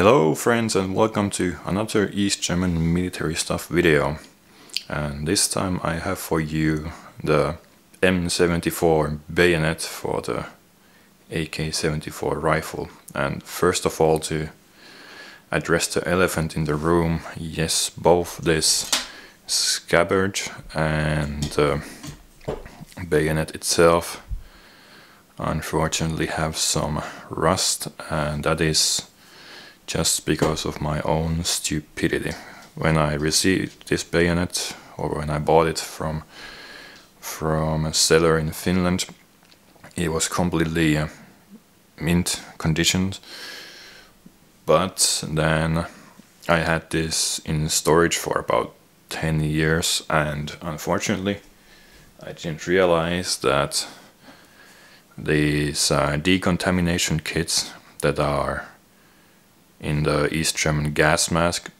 Hello friends, and welcome to another East German military stuff video. And this time I have for you the M74 Bayonet for the AK-74 rifle. And first of all, to address the elephant in the room, yes, both this scabbard and the bayonet itself unfortunately have some rust, and that is just because of my own stupidity. When I received this bayonet, or when I bought it from a seller in Finland, it was completely mint conditioned, but then I had this in storage for about 10 years, and unfortunately I didn't realize that these decontamination kits that are in the East German gas mask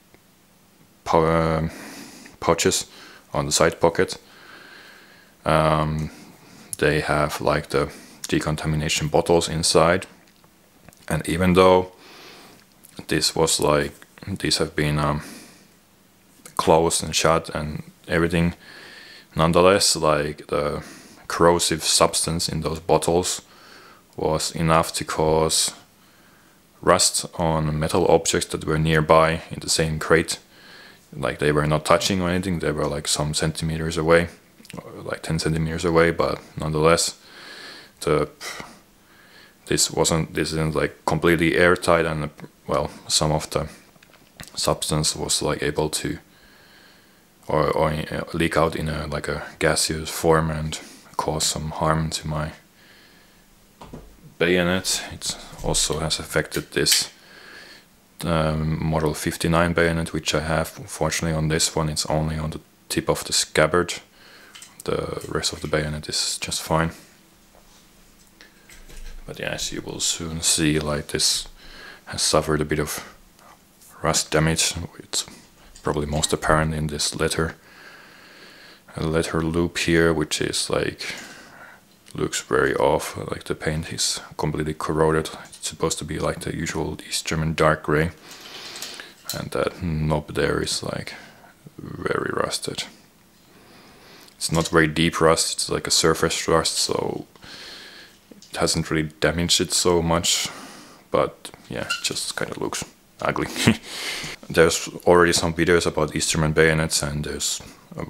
pouches on the side pocket, they have like the decontamination bottles inside, and even though this was like, these have been closed and shut and everything, nonetheless, like the corrosive substance in those bottles was enough to cause rust on metal objects that were nearby in the same crate. Like, they were not touching or anything, they were like some centimeters away, like 10 centimeters away, but nonetheless this isn't like completely airtight, and well, some of the substance was like able to or leak out in a like a gaseous form and cause some harm to my bayonet. It also has affected this model 59 bayonet, which I have. Fortunately, on this one it's only on the tip of the scabbard. The rest of the bayonet is just fine. But yeah, as you will soon see, like, this has suffered a bit of rust damage. It's probably most apparent in this letter loop here, which is like, looks very off, like the paint is completely corroded. It's supposed to be like the usual East German dark gray, and that knob there is like very rusted. It's not very deep rust, it's like a surface rust, so it hasn't really damaged it so much, but yeah, it just kind of looks ugly. There's already some videos about East German bayonets, and there's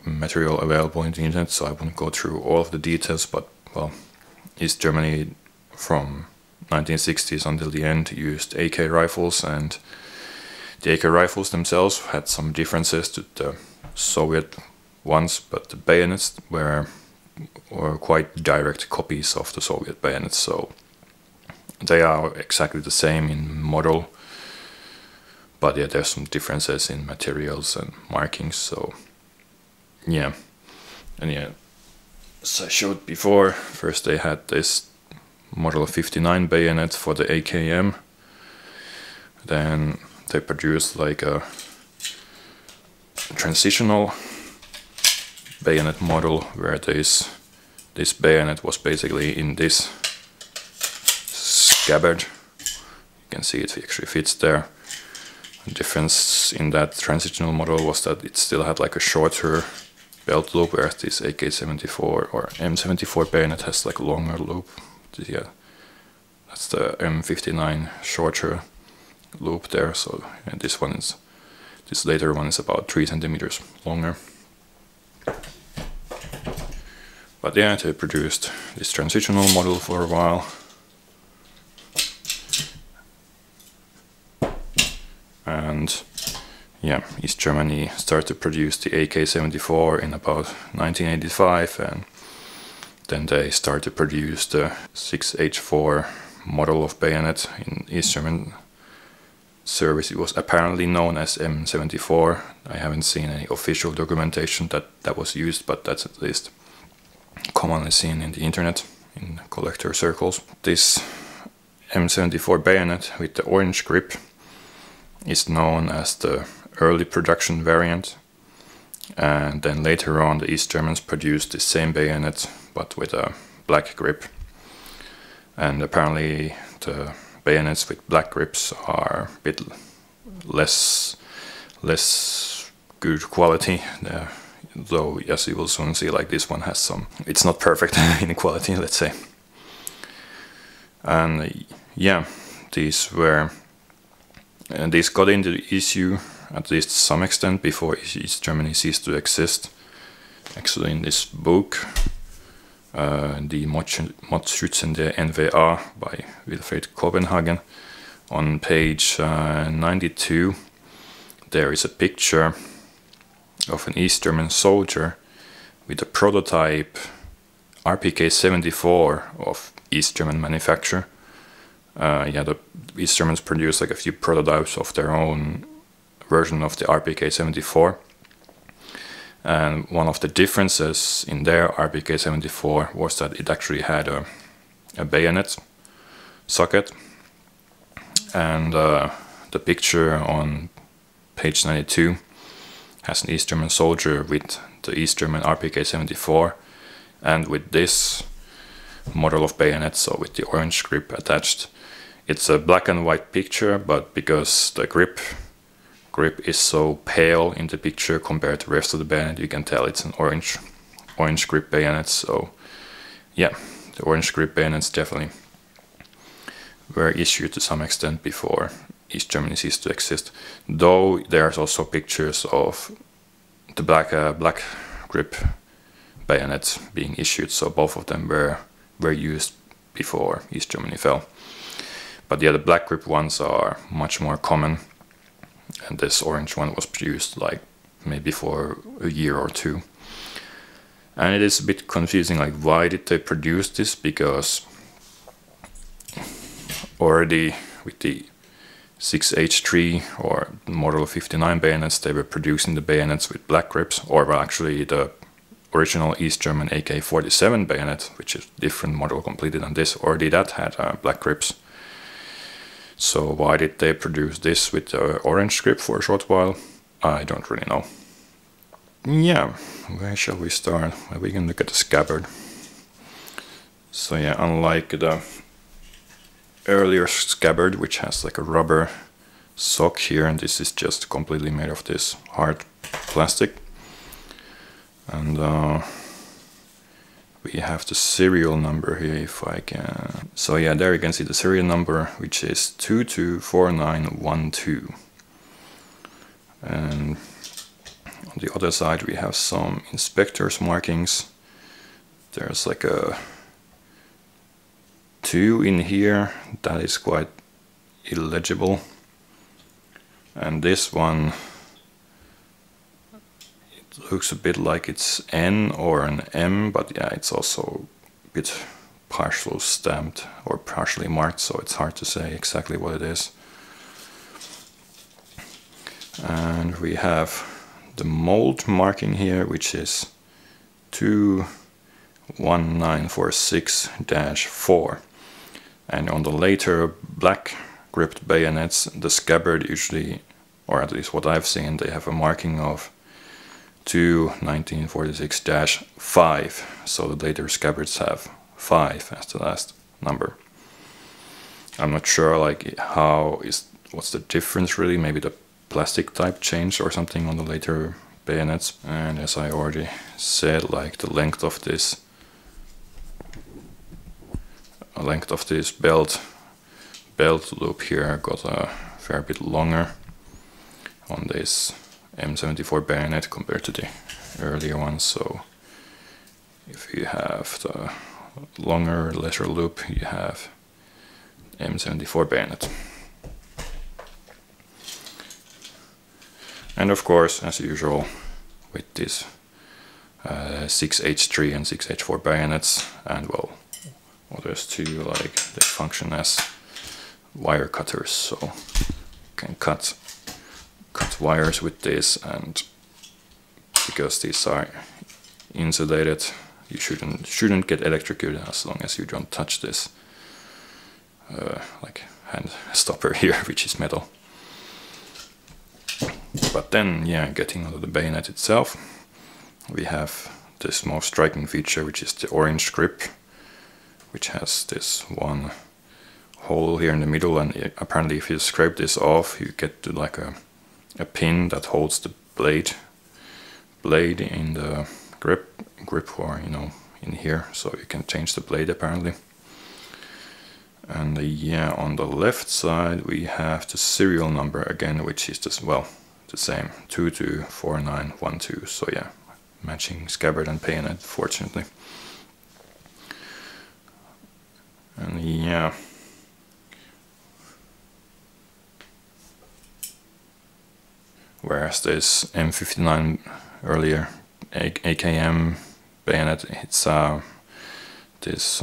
material available on the internet, so I won't go through all of the details, but well, East Germany from 1960s until the end used AK rifles, and the AK rifles themselves had some differences to the Soviet ones, but the bayonets were quite direct copies of the Soviet bayonets, so they are exactly the same in model, but yeah, there's some differences in materials and markings, so yeah. And yeah, as I showed before, first they had this model 59 bayonet for the AKM, then they produced like a transitional bayonet model where this bayonet was basically in this scabbard. You can see it actually fits there. The difference in that transitional model was that it still had like a shorter belt loop, whereas this AK-74 or M74 bayonet has like a longer loop. Yeah, that's the M59 shorter loop there. So, and this later one is about 3 centimeters longer. But yeah, they produced this transitional model for a while. And yeah, East Germany started to produce the AK-74 in about 1985, and then they started to produce the 6H4 model of bayonet in East German service. It was apparently known as M74. I haven't seen any official documentation that was used, but that's at least commonly seen in the internet, in collector circles. This M74 bayonet with the orange grip is known as the early production variant, and then later on the East Germans produced the same bayonet but with a black grip, and apparently the bayonets with black grips are a bit less good quality. Though, as you will soon see, like this one has some, it's not perfect in quality, let's say. And yeah, these got into issue at least to some extent before East Germany ceased to exist. Actually, in this book, the Modschützen der NVA by Wilfried Copenhagen, on page 92, there is a picture of an East German soldier with a prototype RPK-74 of East German manufacture. Yeah, the East Germans produced like a few prototypes of their own version of the RPK-74. And one of the differences in their RPK-74 was that it actually had a bayonet socket. And the picture on page 92 has an East German soldier with the East German RPK-74 and with this model of bayonet, so with the orange grip attached. It's a black and white picture, but because the grip is so pale in the picture compared to the rest of the bayonet, you can tell it's an orange grip bayonet. So yeah, the orange grip bayonets definitely were issued to some extent before East Germany ceased to exist. Though there's also pictures of the black grip bayonets being issued, so both of them were used before East Germany fell. But yeah, the black grip ones are much more common, and this orange one was produced like maybe for a year or two. And it is a bit confusing, like why did they produce this? Because already with the 6H3 or Model 59 bayonets, they were producing the bayonets with black grips, or well, actually the original East German AK-47 bayonet, which is a different model completely than this, already that had black grips. So why did they produce this with the orange grip for a short while? I don't really know. Yeah, where shall we start? Well, we can look at the scabbard. So yeah, unlike the earlier scabbard, which has like a rubber sock here, and this is just completely made of this hard plastic. And we have the serial number here, if I can. So yeah, there you can see the serial number, which is 224912. And on the other side we have some inspector's markings. There's like a 2 in here, that is quite illegible. And this one, looks a bit like it's N or an M, but yeah, it's also a bit partially stamped or partially marked, so it's hard to say exactly what it is. And we have the mold marking here, which is 21946-4. And on the later black gripped bayonets, the scabbard usually, or at least what I've seen, they have a marking of 1946-5, so the later scabbards have 5 as the last number. I'm not sure like what's the difference really, maybe the plastic type changed or something on the later bayonets. And as I already said, like the length of this belt loop here got a fair bit longer on this M74 bayonet compared to the earlier ones. So if you have the longer leisure loop, you have M74 bayonet. And of course, as usual with these 6H3 and 6H4 bayonets, and well, there's two, like they function as wire cutters, so you can cut wires with this, and because these are insulated, you shouldn't get electrocuted as long as you don't touch this like hand stopper here, which is metal. But then, yeah, getting onto the bayonet itself, we have this most striking feature, which is the orange grip, which has this one hole here in the middle, and apparently if you scrape this off, you get to like a pin that holds the blade in the grip, or you know, in here, so you can change the blade apparently. And yeah, on the left side we have the serial number again, which is just, well, the same, 224912. So yeah, matching scabbard and bayonet, fortunately. And yeah, whereas this M59 earlier AKM bayonet, it's this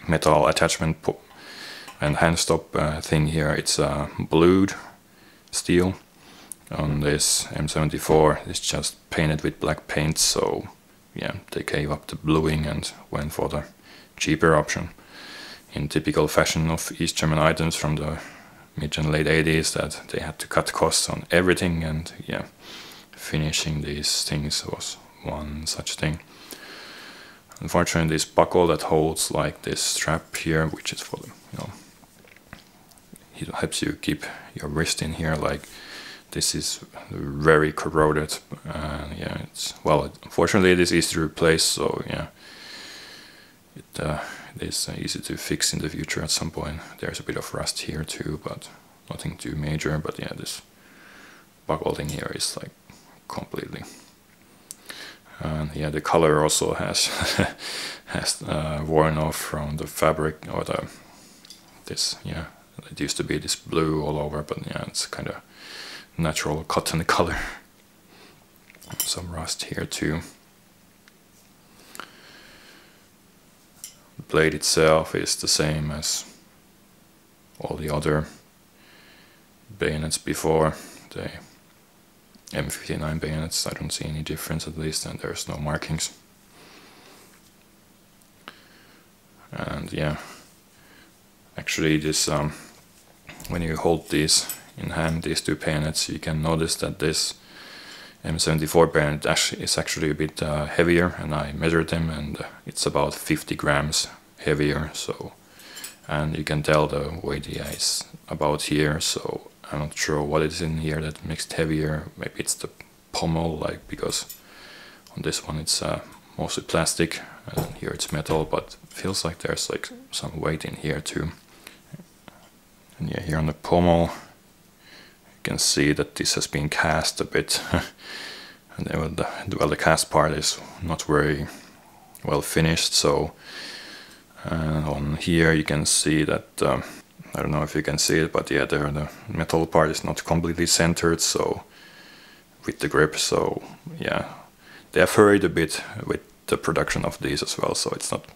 metal attachment and hand stop thing here, it's blued steel. On this M74 it's just painted with black paint, so yeah, they gave up the bluing and went for the cheaper option, in typical fashion of East German items from the mid and late 80s, that they had to cut costs on everything, and yeah, finishing these things was one such thing. Unfortunately, this buckle that holds like this strap here, which is for the, you know, it helps you keep your wrist in here, like this is very corroded. Yeah, it's, well, unfortunately it is easy to replace, so yeah, it is easy to fix in the future at some point. There's a bit of rust here too, but nothing too major. But yeah, this buckle thing here is like completely. And yeah, the color also has worn off from the fabric, or this, yeah, it used to be this blue all over, but yeah, it's kind of natural cotton color. Some rust here too. The blade itself is the same as all the other bayonets before, the M59 bayonets. I don't see any difference, at least, and there's no markings. And yeah, actually this when you hold these in hand, these two bayonets, you can notice that this M74 bayonet is actually a bit heavier, and I measured them, and it's about 50 grams heavier. So, and you can tell the weight, yeah, is about here, so I'm not sure what is in here that makes it heavier. Maybe it's the pommel, like, because on this one it's mostly plastic and here it's metal, but it feels like there's like some weight in here too. And yeah, here on the pommel you can see that this has been cast a bit. And well, the cast part is not very well finished, so on here you can see that I don't know if you can see it, but yeah, there the metal part is not completely centered, so with the grip, so yeah, they have hurried a bit with the production of these as well, so it's not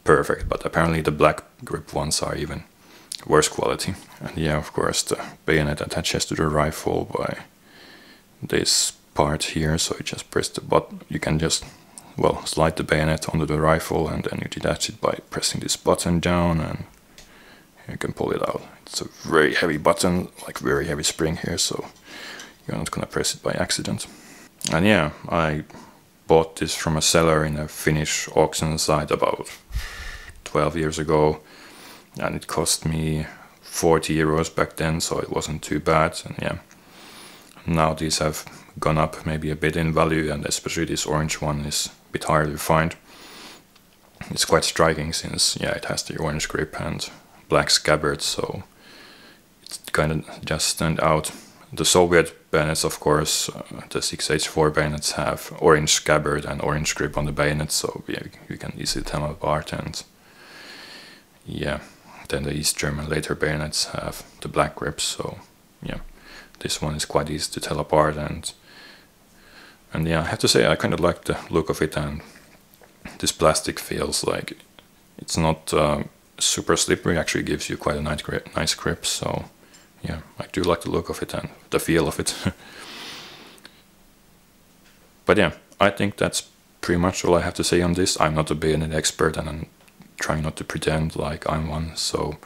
perfect, but apparently the black grip ones are even worse quality. And yeah, of course the bayonet attaches to the rifle by this part here, so you just press the button, you can just, well, slide the bayonet onto the rifle, and then you detach it by pressing this button down, and you can pull it out. It's a very heavy button, like very heavy spring here, so you're not gonna press it by accident. And yeah, I bought this from a seller in a Finnish auction site about 12 years ago, and it cost me 40 euros back then, so it wasn't too bad. And yeah, now these have gone up maybe a bit in value, and especially this orange one is a bit harder to find. It's quite striking since, yeah, it has the orange grip and black scabbard, so it kind of just stand out. The Soviet bayonets, of course, the 6H4 bayonets have orange scabbard and orange grip on the bayonet, so yeah, you can easily tell them apart. And yeah, then the East German later bayonets have the black grips, so yeah, this one is quite easy to tell apart. And yeah, I have to say I kind of like the look of it, and this plastic feels like it's not super slippery, actually gives you quite a nice grip, so yeah, I do like the look of it and the feel of it. But yeah, I think that's pretty much all I have to say on this. I'm not a bayonet expert, and I'm trying not to pretend like I'm one, so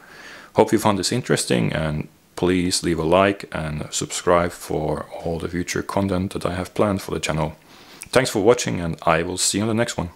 hope you found this interesting, and please leave a like and subscribe for all the future content that I have planned for the channel. Thanks for watching, and I will see you on the next one.